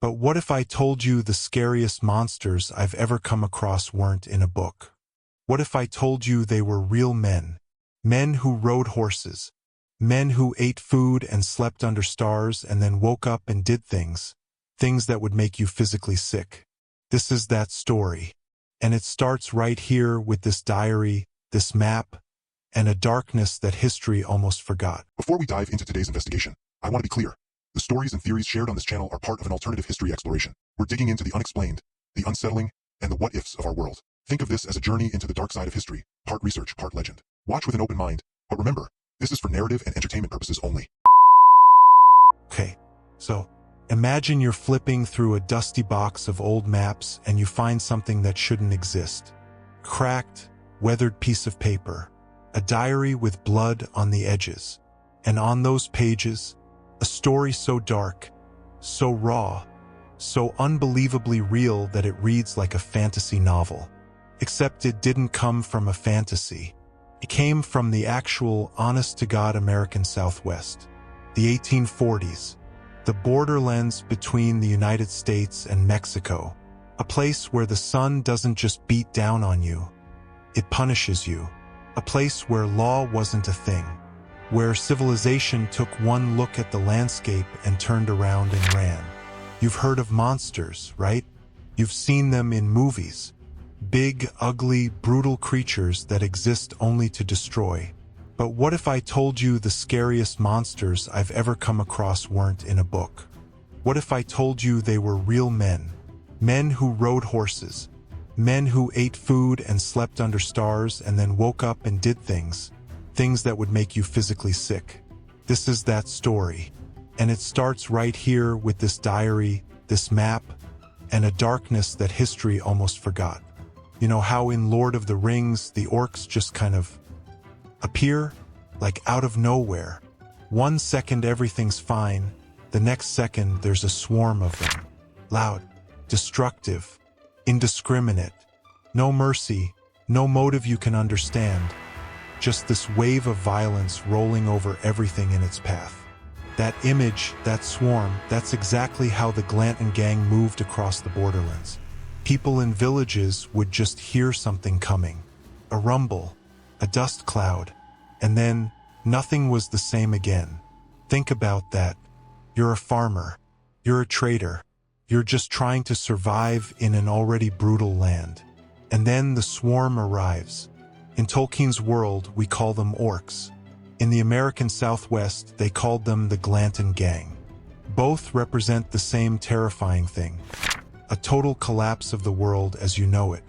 But what if I told you the scariest monsters I've ever come across weren't in a book? What if I told you they were real men? Men who rode horses. Men who ate food and slept under stars and then woke up and did things that would make you physically sick. This is that story. And it starts right here with this diary, this map, and a darkness that history almost forgot. Before we dive into today's investigation, I want to be clear. The stories and theories shared on this channel are part of an alternative history exploration. We're digging into the unexplained, the unsettling, and the what-ifs of our world. Think of this as a journey into the dark side of history, part research, part legend. Watch with an open mind, but remember, this is for narrative and entertainment purposes only. Okay, so imagine you're flipping through a dusty box of old maps and you find something that shouldn't exist. Cracked, weathered piece of paper. A diary with blood on the edges. And on those pages, a story so dark, so raw, so unbelievably real that it reads like a fantasy novel. Except it didn't come from a fantasy. It came from the actual, honest-to-God American Southwest. The 1840s. The borderlands between the United States and Mexico. A place where the sun doesn't just beat down on you. It punishes you. A place where law wasn't a thing. Where civilization took one look at the landscape and turned around and ran. You've heard of monsters, right? You've seen them in movies. Big, ugly, brutal creatures that exist only to destroy. But what if I told you the scariest monsters I've ever come across weren't in a book? What if I told you they were real men? Men who rode horses. Men who ate food and slept under stars and then woke up and did things that would make you physically sick. This is that story. And it starts right here with this diary, this map, and a darkness that history almost forgot. You know how in Lord of the Rings, the orcs just kind of appear? Like out of nowhere. 1 second everything's fine, the next second there's a swarm of them. Loud, destructive, indiscriminate. No mercy, no motive you can understand. Just this wave of violence rolling over everything in its path. That image, that swarm, that's exactly how the Glanton Gang moved across the borderlands. People in villages would just hear something coming. A rumble, a dust cloud, and then nothing was the same again. Think about that. You're a farmer. You're a trader. You're just trying to survive in an already brutal land. And then the swarm arrives. In Tolkien's world, we call them orcs. In the American Southwest, they called them the Glanton Gang. Both represent the same terrifying thing. A total collapse of the world as you know it.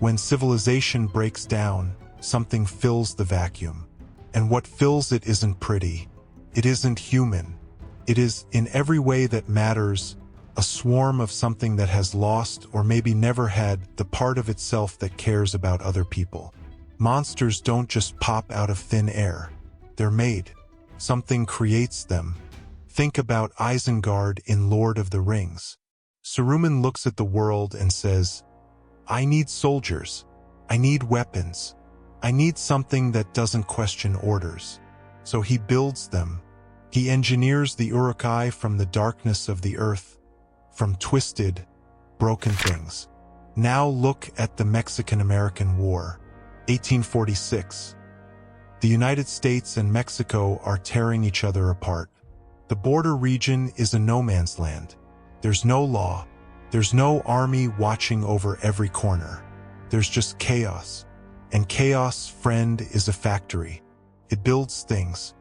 When civilization breaks down, something fills the vacuum. And what fills it isn't pretty. It isn't human. It is, in every way that matters, a swarm of something that has lost or maybe never had the part of itself that cares about other people. Monsters don't just pop out of thin air. They're made. Something creates them. Think about Isengard in Lord of the Rings. Saruman looks at the world and says, I need soldiers. I need weapons. I need something that doesn't question orders. So he builds them. He engineers the Uruk-hai from the darkness of the earth, from twisted, broken things. Now look at the Mexican-American War, 1846. The United States and Mexico are tearing each other apart. The border region is a no-man's land. There's no law. There's no army watching over every corner. There's just chaos. And chaos, friend, is a factory. It builds things.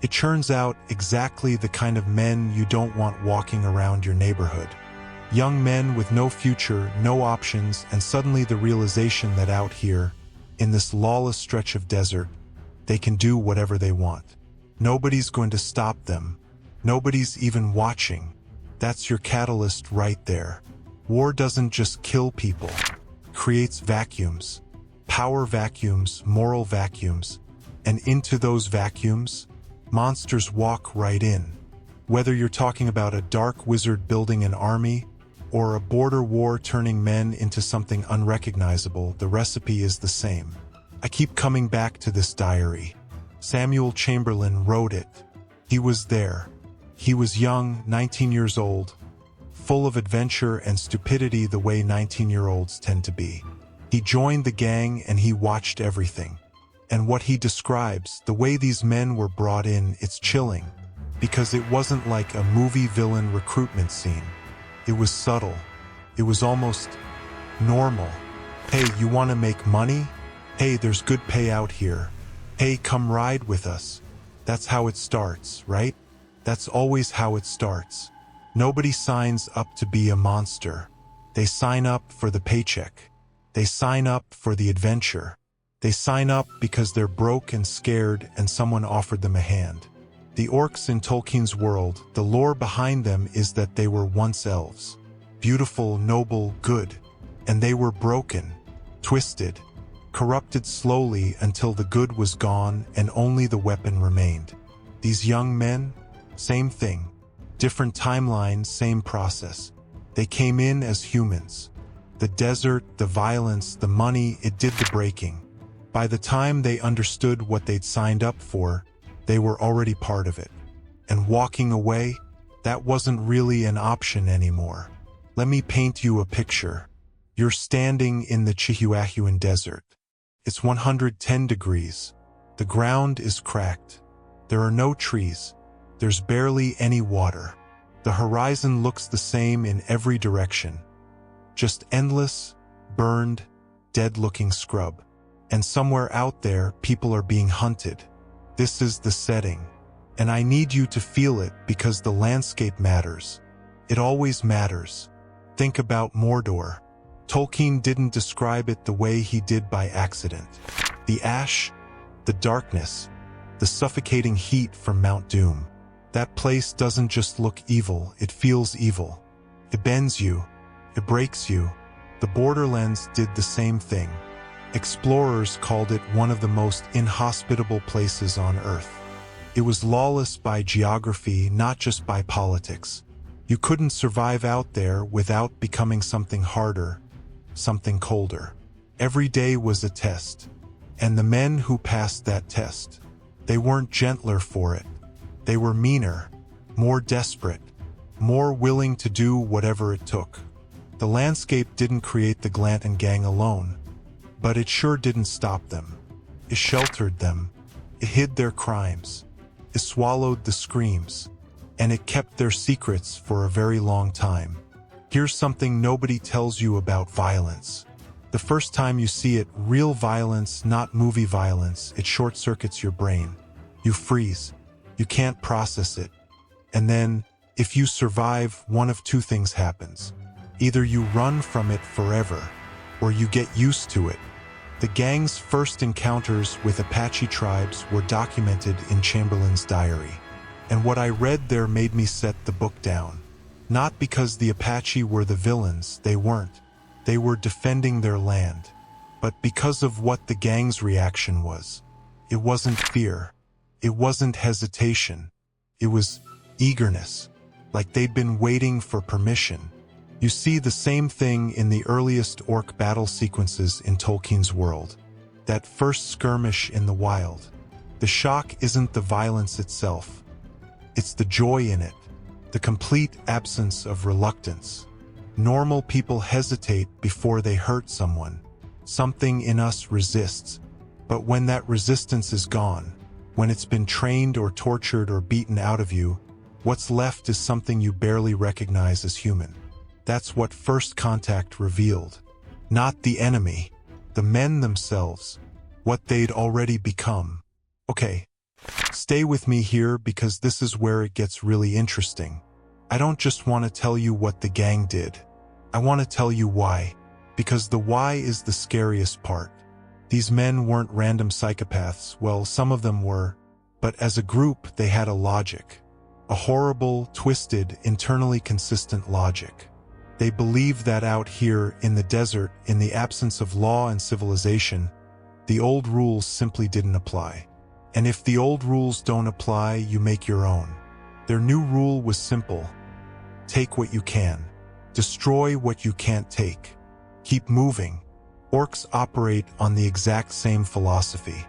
It churns out exactly the kind of men you don't want walking around your neighborhood. Young men with no future, no options, and suddenly the realization that out here, in this lawless stretch of desert, they can do whatever they want. Nobody's going to stop them. Nobody's even watching. That's your catalyst right there. War doesn't just kill people. It creates vacuums. Power vacuums, moral vacuums. And into those vacuums, monsters walk right in. Whether you're talking about a dark wizard building an army, or a border war turning men into something unrecognizable, the recipe is the same. I keep coming back to this diary. Samuel Chamberlain wrote it. He was there. He was young, 19 years old, full of adventure and stupidity the way 19-year-olds tend to be. He joined the gang and he watched everything. And what he describes, the way these men were brought in, it's chilling. Because it wasn't like a movie villain recruitment scene. It was subtle. It was almost normal. Hey, you want to make money? Hey, there's good pay out here. Hey, come ride with us. That's how it starts, right? That's always how it starts. Nobody signs up to be a monster. They sign up for the paycheck. They sign up for the adventure. They sign up because they're broke and scared and someone offered them a hand. The orcs in Tolkien's world, the lore behind them is that they were once elves. Beautiful, noble, good. And they were broken, twisted, corrupted slowly until the good was gone and only the weapon remained. These young men, same thing. Different timelines, same process. They came in as humans. The desert, the violence, the money, it did the breaking. By the time they understood what they'd signed up for, they were already part of it. And walking away, that wasn't really an option anymore. Let me paint you a picture. You're standing in the Chihuahuan Desert. It's 110 degrees. The ground is cracked. There are no trees. There's barely any water. The horizon looks the same in every direction. Just endless, burned, dead-looking scrub. And somewhere out there, people are being hunted. This is the setting. And I need you to feel it because the landscape matters. It always matters. Think about Mordor. Tolkien didn't describe it the way he did by accident. The ash, the darkness, the suffocating heat from Mount Doom. That place doesn't just look evil, it feels evil. It bends you, it breaks you. The Borderlands did the same thing. Explorers called it one of the most inhospitable places on Earth. It was lawless by geography, not just by politics. You couldn't survive out there without becoming something harder, something colder. Every day was a test. And the men who passed that test, they weren't gentler for it. They were meaner, more desperate, more willing to do whatever it took. The landscape didn't create the Glanton Gang alone, but it sure didn't stop them. It sheltered them. It hid their crimes. It swallowed the screams. And it kept their secrets for a very long time. Here's something nobody tells you about violence. The first time you see it, real violence, not movie violence, it short-circuits your brain. You freeze. You can't process it. And then, if you survive, one of two things happens. Either you run from it forever, or you get used to it. The gang's first encounters with Apache tribes were documented in Chamberlain's diary. And what I read there made me set the book down. Not because the Apache were the villains, they weren't. They were defending their land. But because of what the gang's reaction was. It wasn't fear. It wasn't hesitation. It was eagerness. Like they'd been waiting for permission. You see the same thing in the earliest orc battle sequences in Tolkien's world. That first skirmish in the wild. The shock isn't the violence itself. It's the joy in it. The complete absence of reluctance. Normal people hesitate before they hurt someone. Something in us resists. But when that resistance is gone, when it's been trained or tortured or beaten out of you, what's left is something you barely recognize as human. That's what First Contact revealed. Not the enemy, the men themselves, what they'd already become. Okay, stay with me here because this is where it gets really interesting. I don't just want to tell you what the gang did. I want to tell you why. Because the why is the scariest part. These men weren't random psychopaths, well, some of them were, but as a group they had a logic. A horrible, twisted, internally consistent logic. They believed that out here in the desert, in the absence of law and civilization, the old rules simply didn't apply. And if the old rules don't apply, you make your own. Their new rule was simple. Take what you can. Destroy what you can't take. Keep moving. Orcs operate on the exact same philosophy.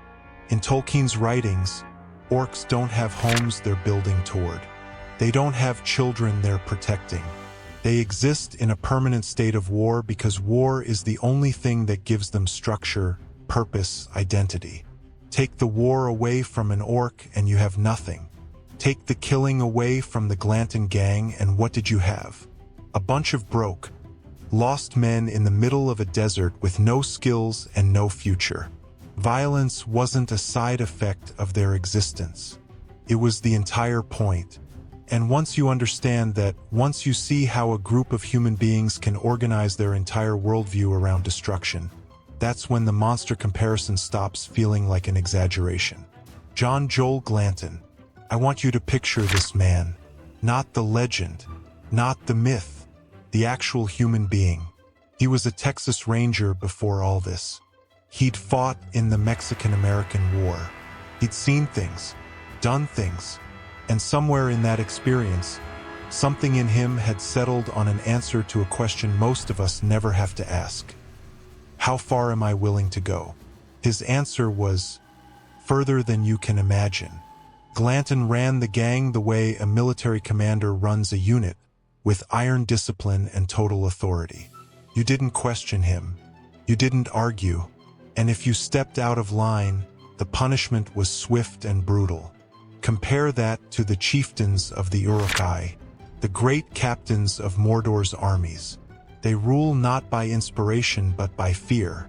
In Tolkien's writings, orcs don't have homes they're building toward. They don't have children they're protecting. They exist in a permanent state of war because war is the only thing that gives them structure, purpose, identity. Take the war away from an orc and you have nothing. Take the killing away from the Glanton Gang and what did you have? A bunch of broke, lost men in the middle of a desert with no skills and no future. Violence wasn't a side effect of their existence. It was the entire point. And once you understand that, once you see how a group of human beings can organize their entire worldview around destruction, that's when the monster comparison stops feeling like an exaggeration. John Joel Glanton. I want you to picture this man. Not the legend, not the myth, the actual human being. He was a Texas Ranger before all this. He'd fought in the Mexican-American War. He'd seen things, done things, and somewhere in that experience, something in him had settled on an answer to a question most of us never have to ask. How far am I willing to go? His answer was, further than you can imagine. Glanton ran the gang the way a military commander runs a unit, with iron discipline and total authority. You didn't question him. You didn't argue. And if you stepped out of line, the punishment was swift and brutal. Compare that to the chieftains of the Uruk-hai, the great captains of Mordor's armies. They rule not by inspiration but by fear,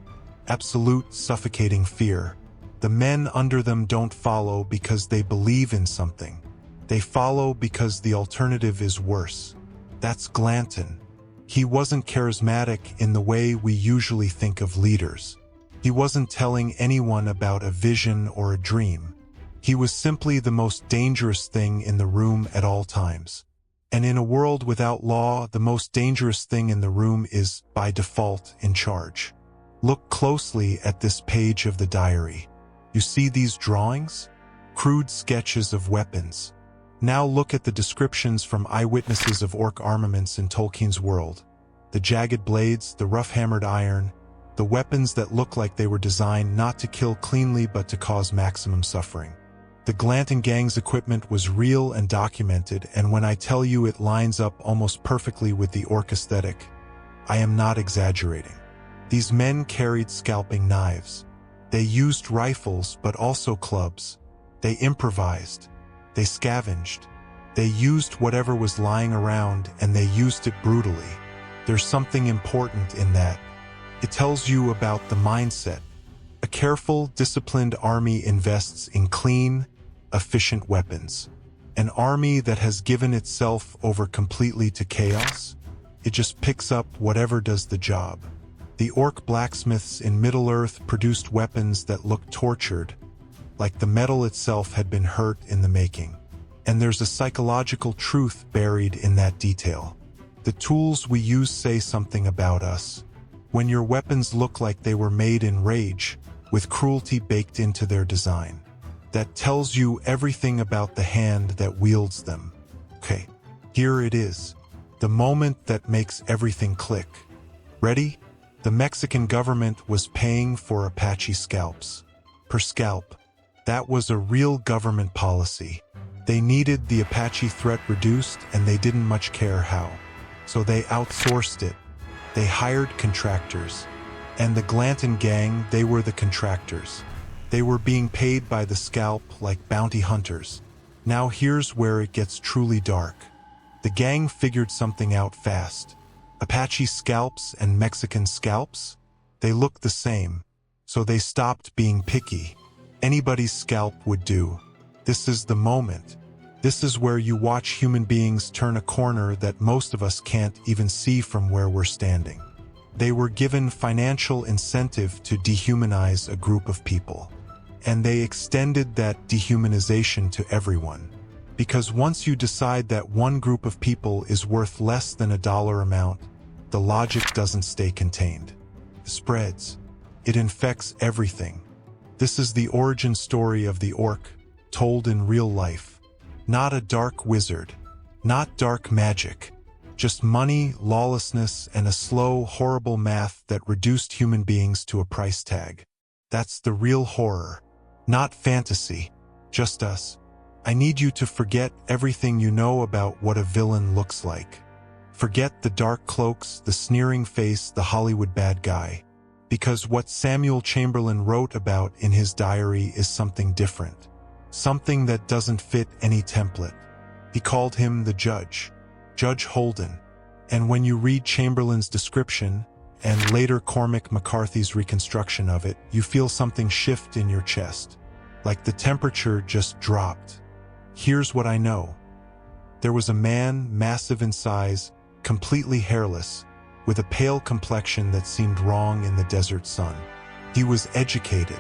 absolute suffocating fear. The men under them don't follow because they believe in something. They follow because the alternative is worse. That's Glanton. He wasn't charismatic in the way we usually think of leaders. He wasn't telling anyone about a vision or a dream. He was simply the most dangerous thing in the room at all times. And in a world without law, the most dangerous thing in the room is, by default, in charge. Look closely at this page of the diary. You see these drawings? Crude sketches of weapons. Now look at the descriptions from eyewitnesses of orc armaments in Tolkien's world. The jagged blades, the rough-hammered iron, the weapons that look like they were designed not to kill cleanly but to cause maximum suffering. The Glanton Gang's equipment was real and documented, and when I tell you it lines up almost perfectly with the orc aesthetic, I am not exaggerating. These men carried scalping knives. They used rifles but also clubs. They improvised. They scavenged. They used whatever was lying around and they used it brutally. There's something important in that. It tells you about the mindset. A careful, disciplined army invests in clean, efficient weapons. An army that has given itself over completely to chaos, it just picks up whatever does the job. The orc blacksmiths in Middle-earth produced weapons that looked tortured, like the metal itself had been hurt in the making. And there's a psychological truth buried in that detail. The tools we use say something about us. When your weapons look like they were made in rage, with cruelty baked into their design, that tells you everything about the hand that wields them. Okay, here it is. The moment that makes everything click. Ready? The Mexican government was paying for Apache scalps. Per scalp. That was a real government policy. They needed the Apache threat reduced and they didn't much care how. So they outsourced it. They hired contractors. And the Glanton Gang, they were the contractors. They were being paid by the scalp like bounty hunters. Now here's where it gets truly dark. The gang figured something out fast. Apache scalps and Mexican scalps? They look the same. So they stopped being picky. Anybody's scalp would do. This is the moment. This is where you watch human beings turn a corner that most of us can't even see from where we're standing. They were given financial incentive to dehumanize a group of people. And they extended that dehumanization to everyone. Because once you decide that one group of people is worth less than a dollar amount, the logic doesn't stay contained. It spreads. It infects everything. This is the origin story of the orc, told in real life. Not a dark wizard. Not dark magic. Just money, lawlessness, and a slow, horrible math that reduced human beings to a price tag. That's the real horror. Not fantasy. Just us. I need you to forget everything you know about what a villain looks like. Forget the dark cloaks, the sneering face, the Hollywood bad guy. Because what Samuel Chamberlain wrote about in his diary is something different. Something that doesn't fit any template. He called him the Judge, Judge Holden. And when you read Chamberlain's description, and later Cormac McCarthy's reconstruction of it, you feel something shift in your chest. Like the temperature just dropped. Here's what I know. There was a man, massive in size, completely hairless, with a pale complexion that seemed wrong in the desert sun. He was educated,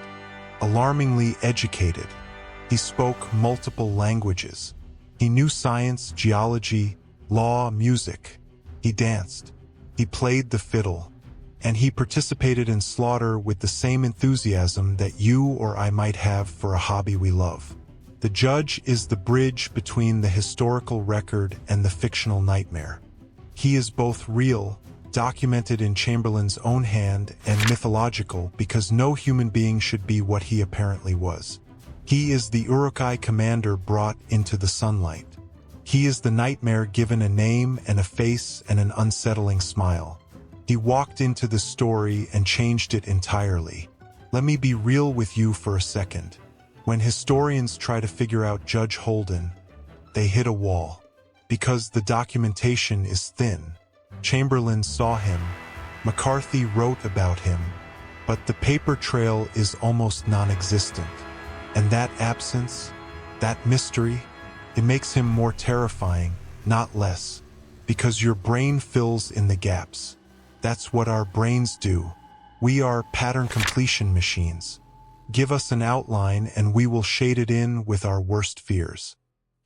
alarmingly educated. He spoke multiple languages. He knew science, geology, law, music. He danced. He played the fiddle. And he participated in slaughter with the same enthusiasm that you or I might have for a hobby we love. The Judge is the bridge between the historical record and the fictional nightmare. He is both real, documented in Chamberlain's own hand, and mythological because no human being should be what he apparently was. He is the Uruk-hai commander brought into the sunlight. He is the nightmare given a name and a face and an unsettling smile. He walked into the story and changed it entirely. Let me be real with you for a second. When historians try to figure out Judge Holden, they hit a wall. Because the documentation is thin. Chamberlain saw him. McCarthy wrote about him. But the paper trail is almost non-existent. And that absence, that mystery, it makes him more terrifying, not less. Because your brain fills in the gaps. That's what our brains do. We are pattern completion machines. Give us an outline and we will shade it in with our worst fears.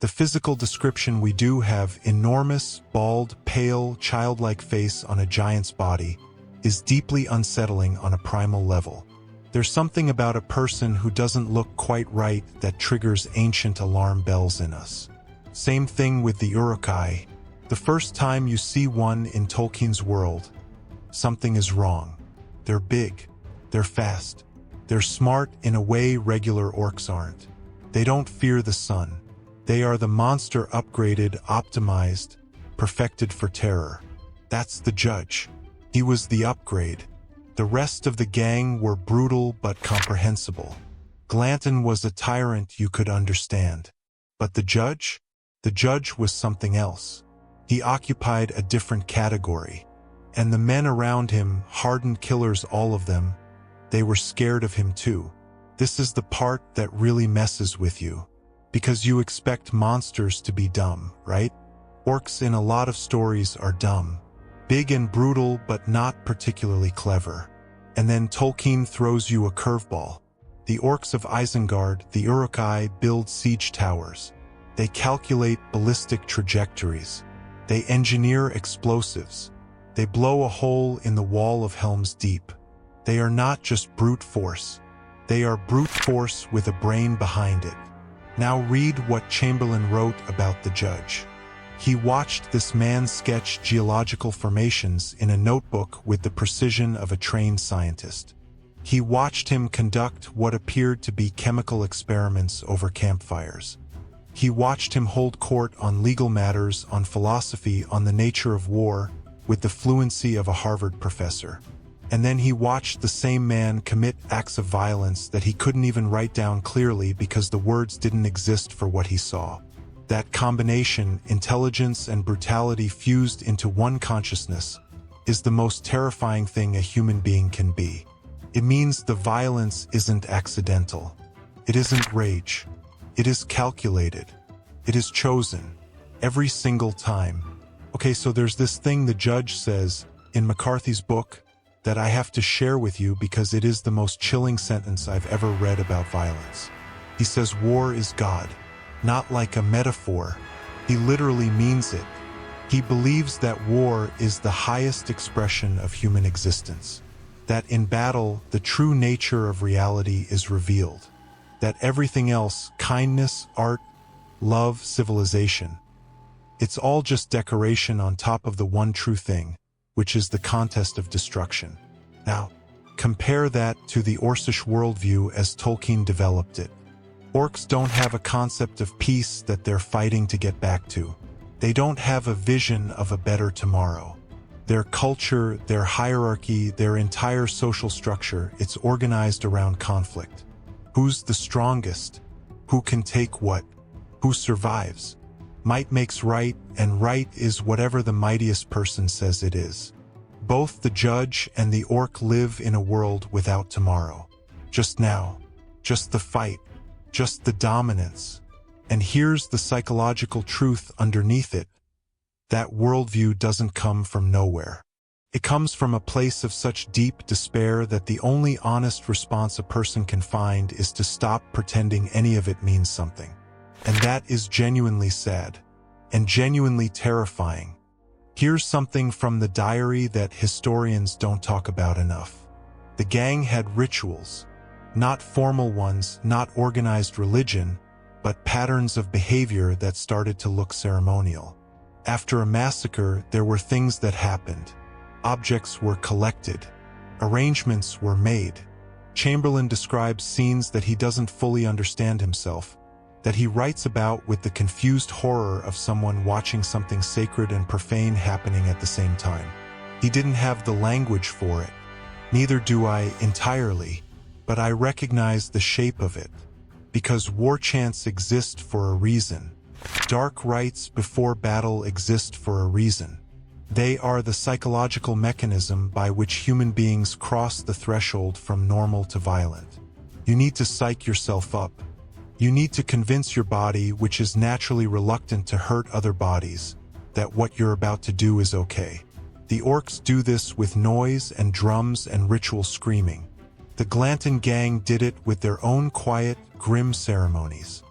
The physical description we do have, enormous, bald, pale, childlike face on a giant's body, is deeply unsettling on a primal level. There's something about a person who doesn't look quite right that triggers ancient alarm bells in us. Same thing with the Uruk-hai. The first time you see one in Tolkien's world, something is wrong. They're big. They're fast. They're smart in a way regular orcs aren't. They don't fear the sun. They are the monster upgraded, optimized, perfected for terror. That's the Judge. He was the upgrade. The rest of the gang were brutal but comprehensible. Glanton was a tyrant you could understand. But the Judge? The Judge was something else. He occupied a different category. And the men around him, hardened killers all of them, they were scared of him too. This is the part that really messes with you. Because you expect monsters to be dumb, right? Orcs in a lot of stories are dumb. Big and brutal but not particularly clever. And then Tolkien throws you a curveball. The orcs of Isengard, the Uruk-hai, build siege towers. They calculate ballistic trajectories. They engineer explosives. They blow a hole in the wall of Helm's Deep. They are not just brute force. They are brute force with a brain behind it. Now read what Chamberlain wrote about the Judge. He watched this man sketch geological formations in a notebook with the precision of a trained scientist. He watched him conduct what appeared to be chemical experiments over campfires. He watched him hold court on legal matters, on philosophy, on the nature of war, with the fluency of a Harvard professor. And then he watched the same man commit acts of violence that he couldn't even write down clearly because the words didn't exist for what he saw. That combination, intelligence and brutality fused into one consciousness, is the most terrifying thing a human being can be. It means the violence isn't accidental. It isn't rage. It is calculated. It is chosen. Every single time. Okay, so there's this thing the Judge says in McCarthy's book that I have to share with you because it is the most chilling sentence I've ever read about violence. He says war is God, not like a metaphor. He literally means it. He believes that war is the highest expression of human existence. That in battle, the true nature of reality is revealed. That everything else, kindness, art, love, civilization, it's all just decoration on top of the one true thing, which is the contest of destruction. Now, compare that to the Orcish worldview as Tolkien developed it. Orcs don't have a concept of peace that they're fighting to get back to. They don't have a vision of a better tomorrow. Their culture, their hierarchy, their entire social structure, it's organized around conflict. Who's the strongest? Who can take what? Who survives? Might makes right, and right is whatever the mightiest person says it is. Both the judge and the orc live in a world without tomorrow. Just now. Just the fight. Just the dominance. And here's the psychological truth underneath it. That worldview doesn't come from nowhere. It comes from a place of such deep despair that the only honest response a person can find is to stop pretending any of it means something. And that is genuinely sad. And genuinely terrifying. Here's something from the diary that historians don't talk about enough. The gang had rituals. Not formal ones, not organized religion, but patterns of behavior that started to look ceremonial. After a massacre, there were things that happened. Objects were collected. Arrangements were made. Chamberlain describes scenes that he doesn't fully understand himself, that he writes about with the confused horror of someone watching something sacred and profane happening at the same time. He didn't have the language for it. Neither do I entirely, but I recognize the shape of it. Because war chants exist for a reason. Dark rites before battle exist for a reason. They are the psychological mechanism by which human beings cross the threshold from normal to violent. You need to psych yourself up. You need to convince your body, which is naturally reluctant to hurt other bodies, that what you're about to do is okay. The orcs do this with noise and drums and ritual screaming. The Glanton Gang did it with their own quiet, grim ceremonies.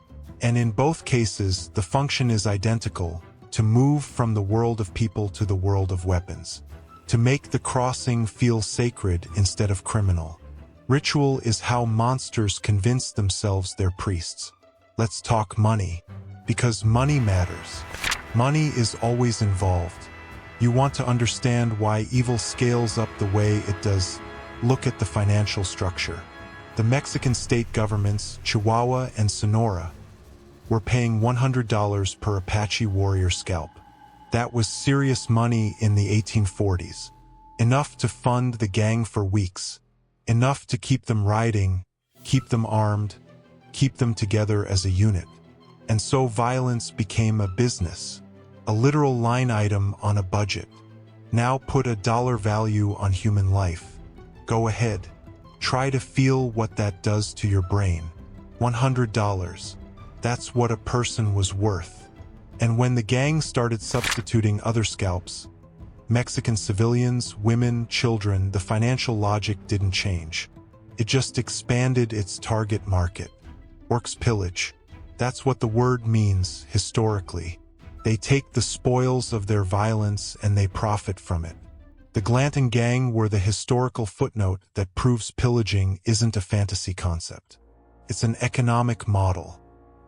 And in both cases, the function is identical, to move from the world of people to the world of weapons. To make the crossing feel sacred instead of criminal. Ritual is how monsters convince themselves they're priests. Let's talk money. Because money matters. Money is always involved. You want to understand why evil scales up the way it does. Look at the financial structure. The Mexican state governments, Chihuahua and Sonora, were paying $100 per Apache warrior scalp. That was serious money in the 1840s. Enough to fund the gang for weeks. Enough to keep them riding, keep them armed, keep them together as a unit. And so violence became a business, a literal line item on a budget. Now put a dollar value on human life. Go ahead. Try to feel what that does to your brain. $100. That's what a person was worth. And when the gang started substituting other scalps, Mexican civilians, women, children, the financial logic didn't change. It just expanded its target market. Orcs pillage. That's what the word means, historically. They take the spoils of their violence and they profit from it. The Glanton Gang were the historical footnote that proves pillaging isn't a fantasy concept. It's an economic model.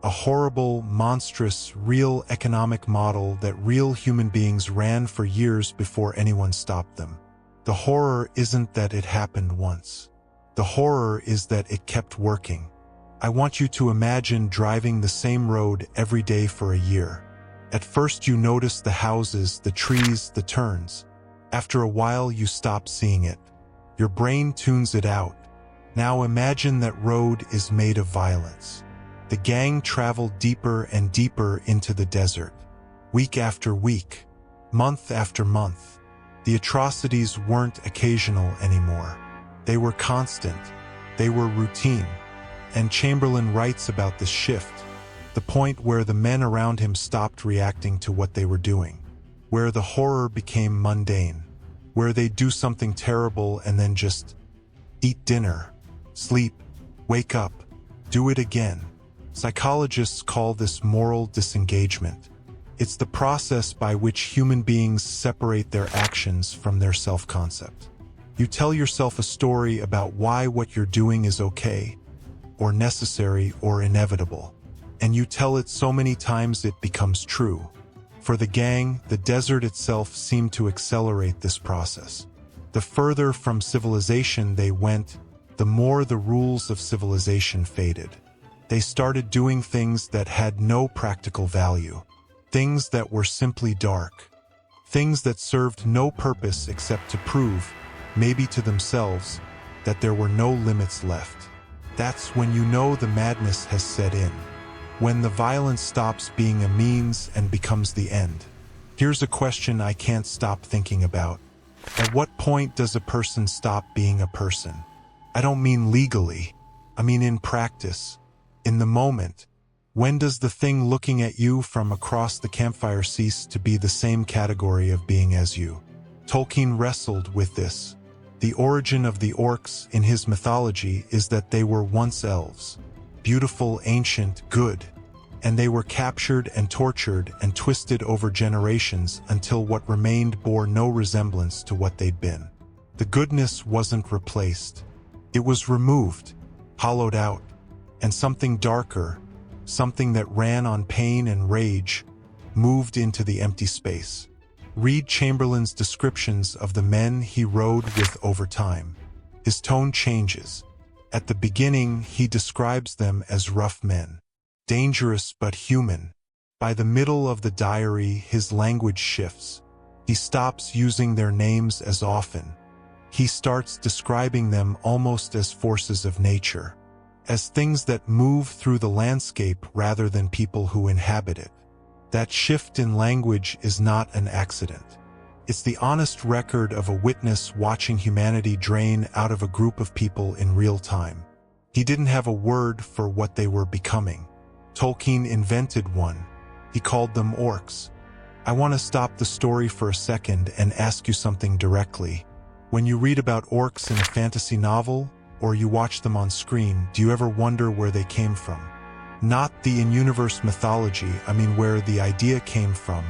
A horrible, monstrous, real economic model that real human beings ran for years before anyone stopped them. The horror isn't that it happened once. The horror is that it kept working. I want you to imagine driving the same road every day for a year. At first you notice the houses, the trees, the turns. After a while you stop seeing it. Your brain tunes it out. Now imagine that road is made of violence. The gang traveled deeper and deeper into the desert. Week after week, month after month. The atrocities weren't occasional anymore. They were constant. They were routine. And Chamberlain writes about this shift, the point where the men around him stopped reacting to what they were doing, where the horror became mundane, where they'd do something terrible and then just eat dinner, sleep, wake up, do it again. Psychologists call this moral disengagement. It's the process by which human beings separate their actions from their self-concept. You tell yourself a story about why what you're doing is okay, or necessary, or inevitable. And you tell it so many times it becomes true. For the gang, the desert itself seemed to accelerate this process. The further from civilization they went, the more the rules of civilization faded. They started doing things that had no practical value. things that were simply dark, things that served no purpose except to prove, maybe to themselves, that there were no limits left. That's when you know the madness has set in, when the violence stops being a means and becomes the end. Here's a question I can't stop thinking about. At what point does a person stop being a person? I don't mean legally. I mean in practice. In the moment. When does the thing looking at you from across the campfire cease to be the same category of being as you? Tolkien wrestled with this. The origin of the orcs in his mythology is that they were once elves. Beautiful, ancient, good. And they were captured and tortured and twisted over generations until what remained bore no resemblance to what they'd been. The goodness wasn't replaced. It was removed, hollowed out, and something darker, something that ran on pain and rage, moved into the empty space. Read Chamberlain's descriptions of the men he rode with over time. His tone changes. At the beginning, he describes them as rough men. Dangerous but human. By the middle of the diary, his language shifts. He stops using their names as often. He starts describing them almost as forces of nature, as things that move through the landscape rather than people who inhabit it. That shift in language is not an accident. It's the honest record of a witness watching humanity drain out of a group of people in real time. He didn't have a word for what they were becoming. Tolkien invented one. He called them orcs. I want to stop the story for a second and ask you something directly. When you read about orcs in a fantasy novel, or you watch them on screen, do you ever wonder where they came from? Not the in-universe mythology, I mean where the idea came from.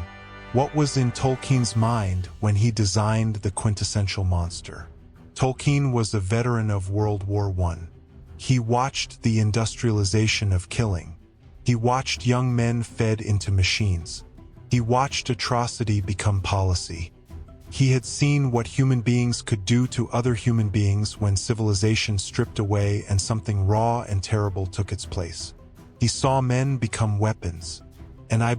What was in Tolkien's mind when he designed the quintessential monster? Tolkien was a veteran of World War I. He watched the industrialization of killing. He watched young men fed into machines. He watched atrocity become policy. He had seen what human beings could do to other human beings when civilization stripped away and something raw and terrible took its place. He saw men become weapons. And I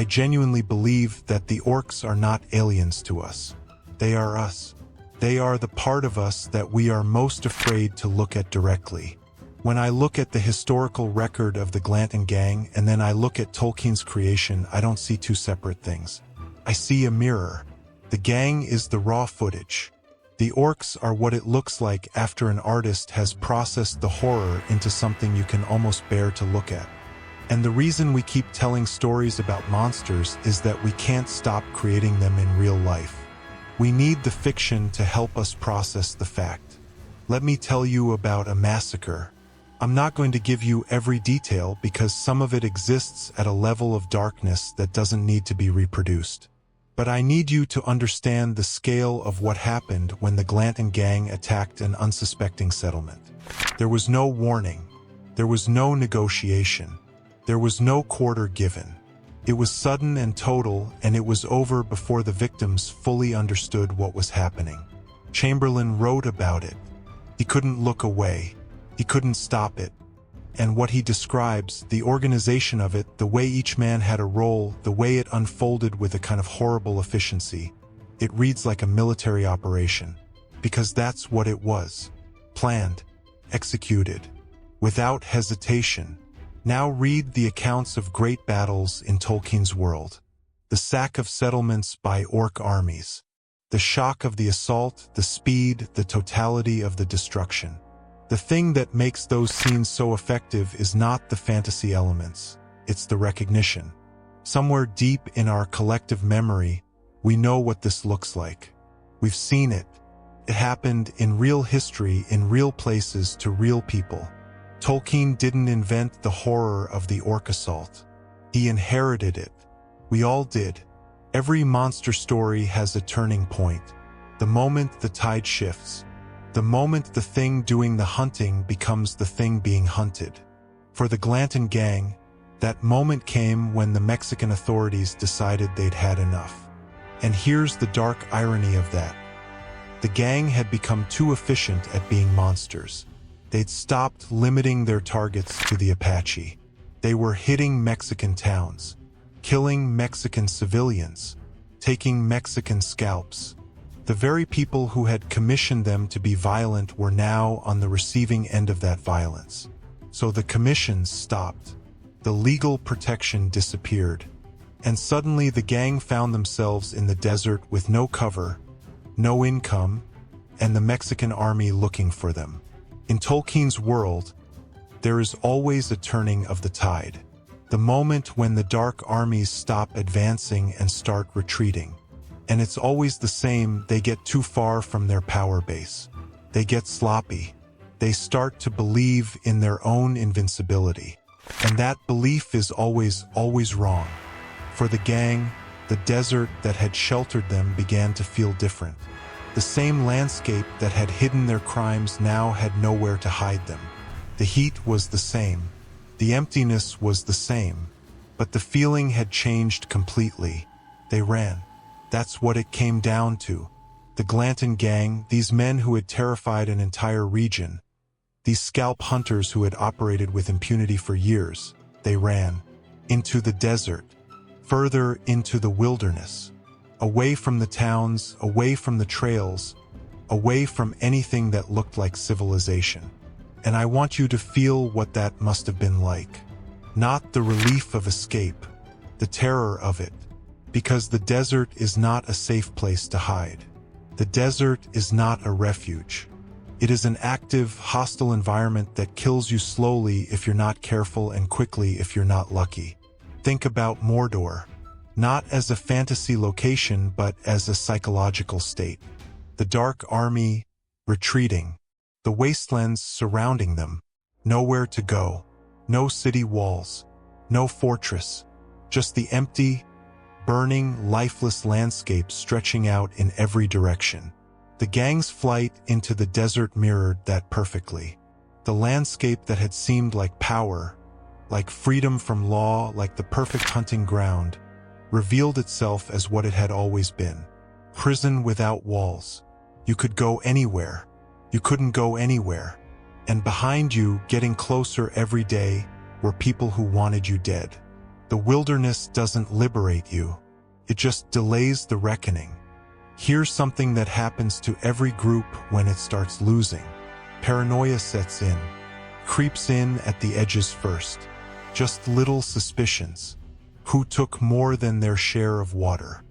genuinely believe that the orcs are not aliens to us. They are us. They are the part of us that we are most afraid to look at directly. When I look at the historical record of the Glanton Gang and then I look at Tolkien's creation, I don't see two separate things. I see a mirror. The gang is the raw footage. The orcs are what it looks like after an artist has processed the horror into something you can almost bear to look at. And the reason we keep telling stories about monsters is that we can't stop creating them in real life. We need the fiction to help us process the fact. Let me tell you about a massacre. I'm not going to give you every detail because some of it exists at a level of darkness that doesn't need to be reproduced. But I need you to understand the scale of what happened when the Glanton Gang attacked an unsuspecting settlement. There was no warning. There was no negotiation. There was no quarter given. It was sudden and total, and it was over before the victims fully understood what was happening. Chamberlain wrote about it. He couldn't look away. He couldn't stop it. And what he describes, the organization of it, the way each man had a role, the way it unfolded with a kind of horrible efficiency, it reads like a military operation. Because that's what it was. Planned. Executed. Without hesitation. Now read the accounts of great battles in Tolkien's world. The sack of settlements by orc armies. The shock of the assault, the speed, the totality of the destruction. The thing that makes those scenes so effective is not the fantasy elements, it's the recognition. Somewhere deep in our collective memory, we know what this looks like. We've seen it. It happened in real history, in real places, to real people. Tolkien didn't invent the horror of the orc assault. He inherited it. We all did. Every monster story has a turning point. The moment the tide shifts. The moment the thing doing the hunting becomes the thing being hunted. For the Glanton Gang, that moment came when the Mexican authorities decided they'd had enough. And here's the dark irony of that. The gang had become too efficient at being monsters. They'd stopped limiting their targets to the Apache. They were hitting Mexican towns, killing Mexican civilians, taking Mexican scalps. The very people who had commissioned them to be violent were now on the receiving end of that violence. So the commissions stopped. The legal protection disappeared. And suddenly the gang found themselves in the desert with no cover, no income, and the Mexican army looking for them. In Tolkien's world, there is always a turning of the tide. The moment when the dark armies stop advancing and start retreating. And it's always the same: they get too far from their power base. They get sloppy. They start to believe in their own invincibility. And that belief is always wrong. For the gang, the desert that had sheltered them began to feel different. The same landscape that had hidden their crimes now had nowhere to hide them. The heat was the same. The emptiness was the same. But the feeling had changed completely. They ran. That's what it came down to. The Glanton Gang, these men who had terrified an entire region, these scalp hunters who had operated with impunity for years, they ran into the desert, further into the wilderness, away from the towns, away from the trails, away from anything that looked like civilization. And I want you to feel what that must have been like. Not the relief of escape, the terror of it. Because the desert is not a safe place to hide. The desert is not a refuge. It is an active, hostile environment that kills you slowly if you're not careful and quickly if you're not lucky. Think about Mordor, not as a fantasy location but as a psychological state. The Dark Army retreating, the wastelands surrounding them, nowhere to go, no city walls, no fortress, just the empty, burning, lifeless landscape stretching out in every direction. The gang's flight into the desert mirrored that perfectly. The landscape that had seemed like power, like freedom from law, like the perfect hunting ground, revealed itself as what it had always been. Prison without walls. You could go anywhere. You couldn't go anywhere. And behind you, getting closer every day, were people who wanted you dead. The wilderness doesn't liberate you. It just delays the reckoning. Here's something that happens to every group when it starts losing. Paranoia sets in, creeps in at the edges first. Just little suspicions. Who took more than their share of water?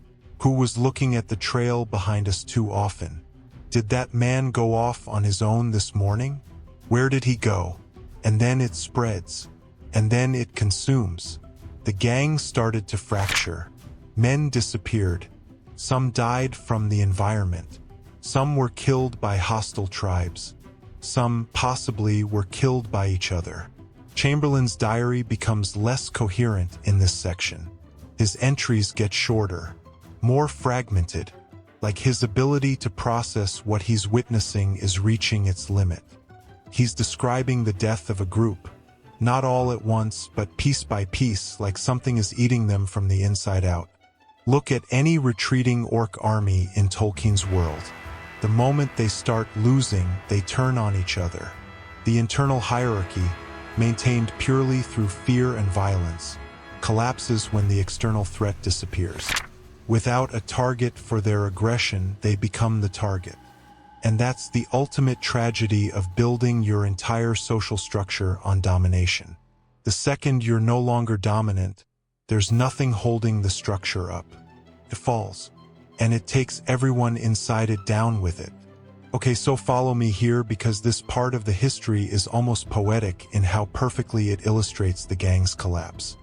Who was looking at the trail behind us too often? Did that man go off on his own this morning? Where did he go? And then it spreads. And then it consumes. The gang started to fracture. Men disappeared. Some died from the environment. Some were killed by hostile tribes. Some, possibly, were killed by each other. Chamberlain's diary becomes less coherent in this section. His entries get shorter, more fragmented, like his ability to process what he's witnessing is reaching its limit. He's describing the death of a group, not all at once, but piece by piece, like something is eating them from the inside out. Look at any retreating orc army in Tolkien's world. The moment they start losing, they turn on each other. The internal hierarchy, maintained purely through fear and violence, collapses when the external threat disappears. Without a target for their aggression, they become the target. And that's the ultimate tragedy of building your entire social structure on domination. The second you're no longer dominant, there's nothing holding the structure up. It falls. And it takes everyone inside it down with it. Okay, so follow me here because this part of the history is almost poetic in how perfectly it illustrates the gang's collapse.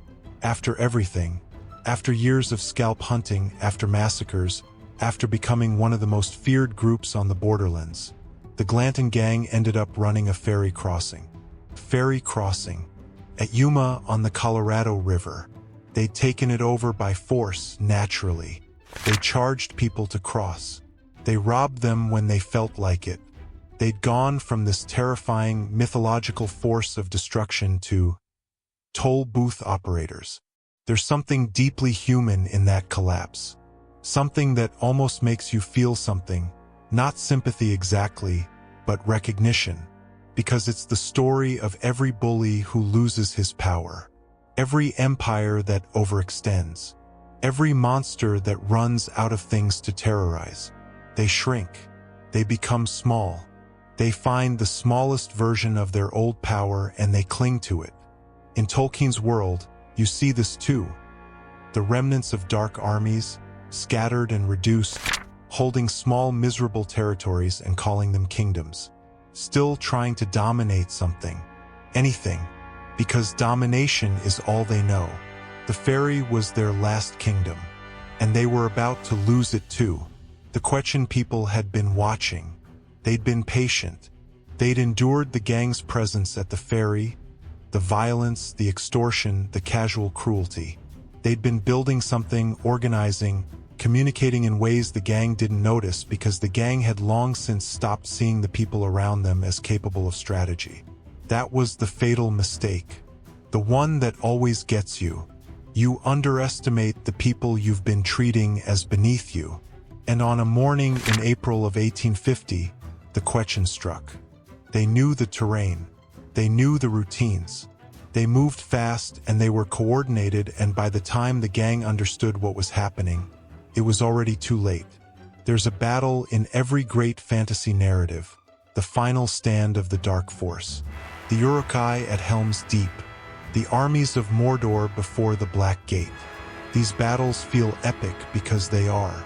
After everything, after years of scalp hunting, after massacres, after becoming one of the most feared groups on the borderlands, the Glanton Gang ended up running a ferry crossing. Ferry crossing. At Yuma on the Colorado River. They'd taken it over by force, naturally. They charged people to cross. They robbed them when they felt like it. They'd gone from this terrifying, mythological force of destruction to toll booth operators. There's something deeply human in that collapse. Something that almost makes you feel something, not sympathy exactly, but recognition. Because it's the story of every bully who loses his power. every empire that overextends, every monster that runs out of things to terrorize. They shrink. They become small. They find the smallest version of their old power and they cling to it. In Tolkien's world, you see this too. The remnants of dark armies, scattered and reduced, holding small miserable territories and calling them kingdoms, still trying to dominate something, anything, because domination is all they know. The Faerie was their last kingdom, and they were about to lose it too. The Quechan people had been watching. They'd been patient. They'd endured the gang's presence at the Faerie, the violence, the extortion, the casual cruelty. They'd been building something, organizing, communicating in ways the gang didn't notice because the gang had long since stopped seeing the people around them as capable of strategy. That was the fatal mistake. The one that always gets you. You underestimate the people you've been treating as beneath you. And on a morning in April of 1850, the Quechan struck. They knew the terrain. They knew the routines. They moved fast and they were coordinated, and by the time the gang understood what was happening, it was already too late. There's a battle in every great fantasy narrative, the final stand of the Dark Force. The Uruk-hai at Helm's Deep, the armies of Mordor before the Black Gate. These battles feel epic because they are.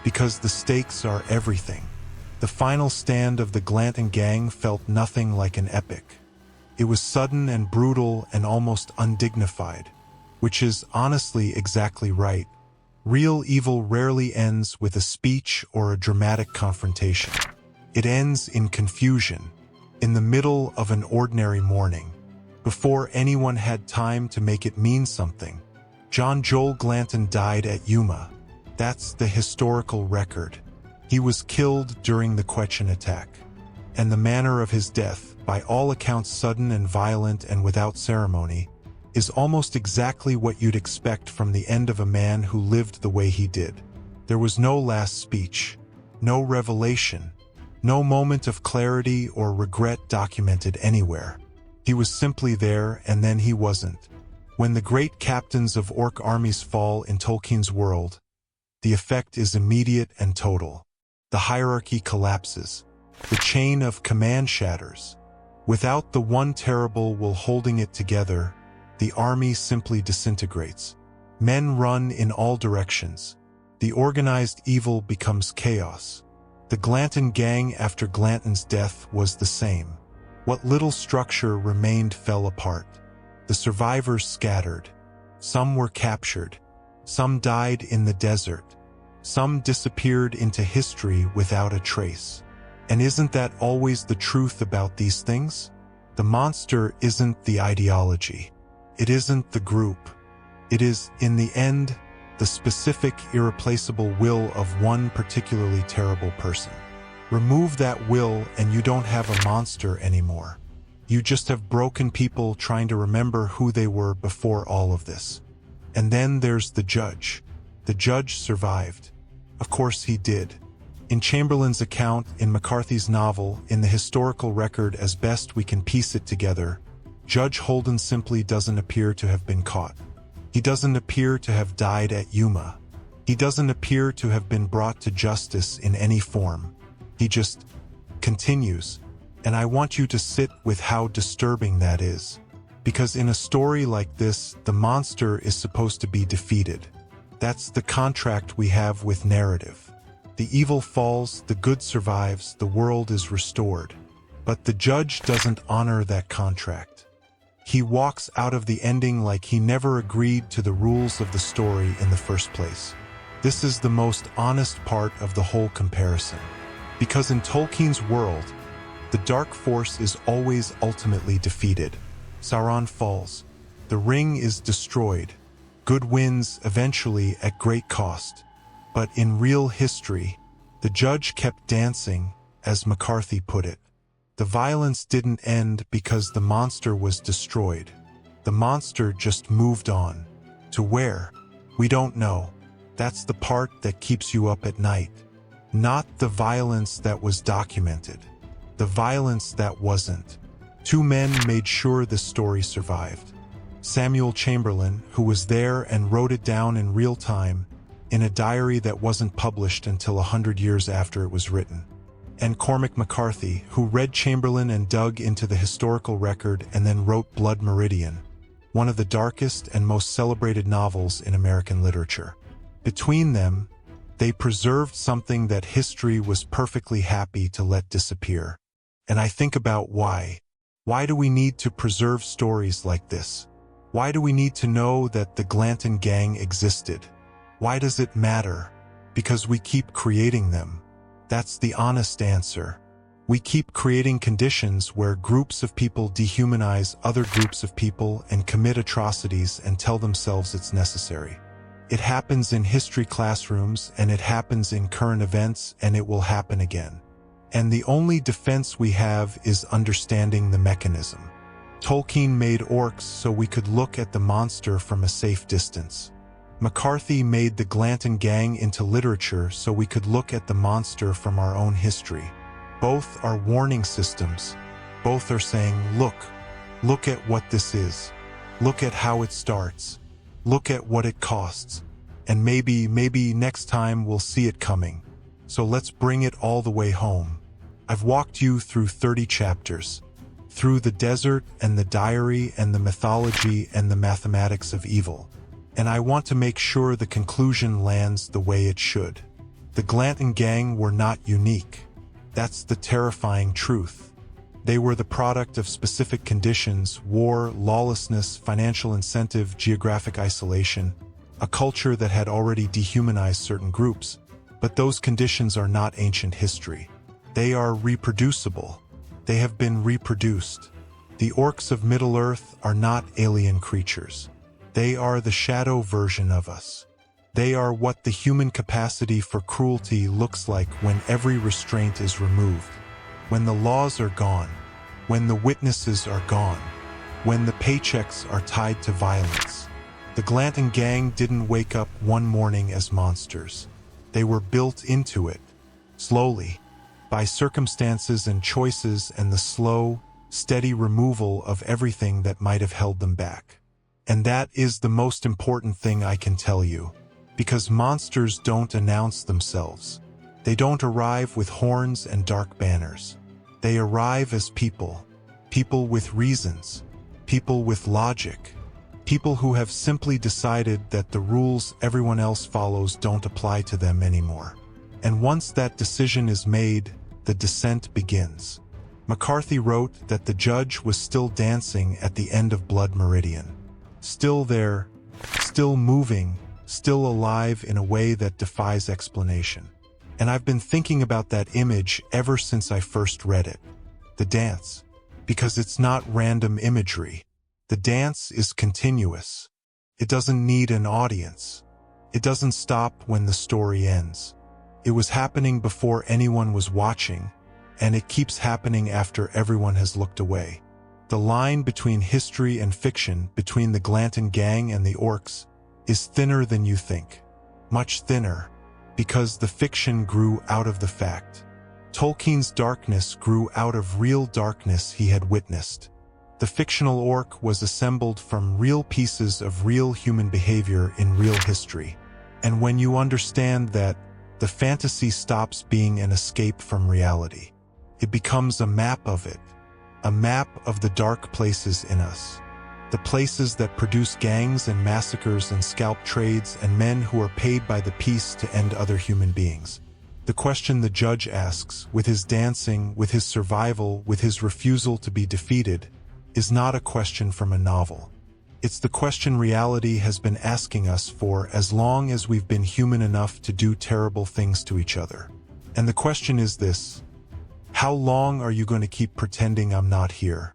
Because the stakes are everything. The final stand of the Glanton Gang felt nothing like an epic. It was sudden and brutal and almost undignified, which is honestly exactly right. Real evil rarely ends with a speech or a dramatic confrontation. It ends in confusion, in the middle of an ordinary morning, before anyone had time to make it mean something. John Joel Glanton died at Yuma. That's the historical record. He was killed during the Quechan attack. And the manner of his death, by all accounts sudden and violent and without ceremony, is almost exactly what you'd expect from the end of a man who lived the way he did. There was no last speech, no revelation, no moment of clarity or regret documented anywhere. He was simply there and then he wasn't. When the great captains of orc armies fall in Tolkien's world, the effect is immediate and total. The hierarchy collapses. The chain of command shatters. Without the one terrible will holding it together, the army simply disintegrates. Men run in all directions. The organized evil becomes chaos. The Glanton Gang after Glanton's death was the same. What little structure remained fell apart. The survivors scattered. Some were captured. Some died in the desert. Some disappeared into history without a trace. And isn't that always the truth about these things? The monster isn't the ideology. It isn't the group. It is, in the end, the specific, irreplaceable will of one particularly terrible person. Remove that will and you don't have a monster anymore. You just have broken people trying to remember who they were before all of this. And then there's the judge. The judge survived. Of course he did. In Chamberlain's account, in McCarthy's novel, in the historical record as best we can piece it together, Judge Holden simply doesn't appear to have been caught. He doesn't appear to have died at Yuma. He doesn't appear to have been brought to justice in any form. He just continues. And I want you to sit with how disturbing that is. Because in a story like this, the monster is supposed to be defeated. That's the contract we have with narrative. The evil falls, the good survives, the world is restored. But the judge doesn't honor that contract. He walks out of the ending like he never agreed to the rules of the story in the first place. This is the most honest part of the whole comparison. Because in Tolkien's world, the Dark Force is always ultimately defeated. Sauron falls. The ring is destroyed. Good wins eventually at great cost. But in real history, the judge kept dancing, as McCarthy put it. The violence didn't end because the monster was destroyed. The monster just moved on. To where? We don't know. That's the part that keeps you up at night. Not the violence that was documented. The violence that wasn't. Two men made sure the story survived. Samuel Chamberlain, who was there and wrote it down in real time, in a diary that wasn't published until 100 years after it was written. And Cormac McCarthy, who read Chamberlain and dug into the historical record and then wrote Blood Meridian, one of the darkest and most celebrated novels in American literature. Between them, they preserved something that history was perfectly happy to let disappear. And I think about why. Why do we need to preserve stories like this? Why do we need to know that the Glanton Gang existed? Why does it matter? Because we keep creating them. That's the honest answer. We keep creating conditions where groups of people dehumanize other groups of people and commit atrocities and tell themselves it's necessary. It happens in history classrooms, and it happens in current events, and it will happen again. And the only defense we have is understanding the mechanism. Tolkien made orcs so we could look at the monster from a safe distance. McCarthy made the Glanton Gang into literature so we could look at the monster from our own history. Both are warning systems. Both are saying, look at what this is. Look at how it starts. Look at what it costs. And maybe next time we'll see it coming. So let's bring it all the way home. I've walked you through 30 chapters. Through the desert and the diary and the mythology and the mathematics of evil. And I want to make sure the conclusion lands the way it should. The Glanton Gang were not unique. That's the terrifying truth. They were the product of specific conditions: war, lawlessness, financial incentive, geographic isolation, a culture that had already dehumanized certain groups. But those conditions are not ancient history. They are reproducible. They have been reproduced. The orcs of Middle-earth are not alien creatures. They are the shadow version of us. They are what the human capacity for cruelty looks like when every restraint is removed, when the laws are gone, when the witnesses are gone, when the paychecks are tied to violence. The Glanton Gang didn't wake up one morning as monsters. They were built into it, slowly, by circumstances and choices and the slow, steady removal of everything that might have held them back. And that is the most important thing I can tell you, because monsters don't announce themselves. They don't arrive with horns and dark banners. They arrive as people, people with reasons, people with logic, people who have simply decided that the rules everyone else follows don't apply to them anymore. And once that decision is made, the descent begins. McCarthy wrote that the judge was still dancing at the end of Blood Meridian. Still there, still moving, still alive in a way that defies explanation. And I've been thinking about that image ever since I first read it. The dance. Because it's not random imagery. The dance is continuous. It doesn't need an audience. It doesn't stop when the story ends. It was happening before anyone was watching, and it keeps happening after everyone has looked away. The line between history and fiction, between the Glanton Gang and the orcs, is thinner than you think. Much thinner, because the fiction grew out of the fact. Tolkien's darkness grew out of real darkness he had witnessed. The fictional orc was assembled from real pieces of real human behavior in real history. And when you understand that, the fantasy stops being an escape from reality. It becomes a map of it. A map of the dark places in us. The places that produce gangs and massacres and scalp trades and men who are paid by the piece to end other human beings. The question the judge asks, with his dancing, with his survival, with his refusal to be defeated, is not a question from a novel. It's the question reality has been asking us for as long as we've been human enough to do terrible things to each other. And the question is this: how long are you going to keep pretending I'm not here?